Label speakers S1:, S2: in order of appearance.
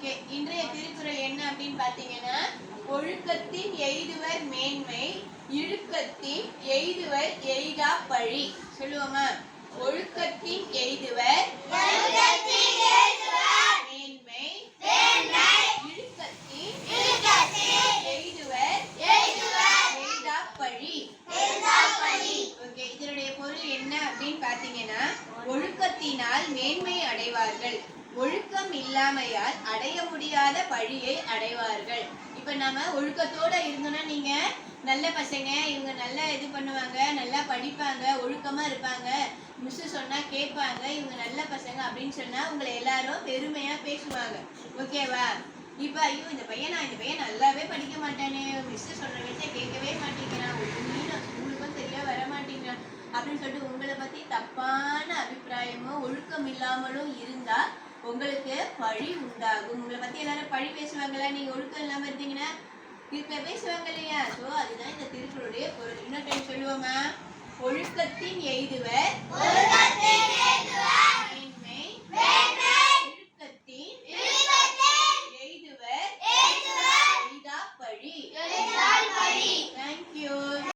S1: Okay, இன்றைய திருக்குறள் என்ன அப்படின்னு பாத்தீங்கன்னா, ஒழுக்கத்தின் எய்துவர் மேன்மை, இழுக்கத்தின் எய்துவர் எய்தா பழி. சொல்லுவோமா? ஒழுக்கத்தின் எய்துவர் மேன்மை, இழுக்கத்தின் எய்துவர் எய்தா பழி. ஓகே, இதனுடைய பொருள் என்ன அப்படின்னு பாத்தீங்கன்னா, ஒழுக்கத்தினால் மேன்மை அடைவார்கள், ஒழுக்கம் இல்லாமையால் அடைய முடியாத பழியை அடைவார்கள். இப்ப நம்ம ஒழுக்கத்தோட இருந்தோம்னா, நீங்க நல்ல பசங்க, இவங்க நல்லா இது பண்ணுவாங்க, நல்லா படிப்பாங்க, ஒழுக்கமா இருப்பாங்க, மிஸ் சொன்னா கேட்பாங்க, இவங்க நல்ல பசங்க அப்படின்னு சொன்னா உங்களை எல்லாரும் பெருமையா பேசுவாங்க. ஓகேவா? இப்ப ஐயோ இந்த பையன் நல்லாவே படிக்க மாட்டானே, மிஸ் சொல்ற வச்ச கேட்கவே மாட்டேங்கிறான், ஸ்கூலுக்கும் சரியா வர மாட்டேங்கிறான் அப்படின்னு சொல்லிட்டு உங்களை பத்தி தப்பான அபிப்பிராயமும் ஒழுக்கம் இல்லாமலும் இருந்தா உங்களுக்கு பழி உண்டாகும். உங்களை பத்தி எல்லாரும் பழி பேசுவாங்களா? நீங்க ஒழுக்கம் இல்லாம இருந்தீங்கன்னா பேசுவாங்க இல்லையா? சோ அதுதான் இந்த திருக்குறளுடைய பொருள். இன்னொரு டைம் சொல்லுவோமா? ஒழுக்கத்தின் எய்துவர்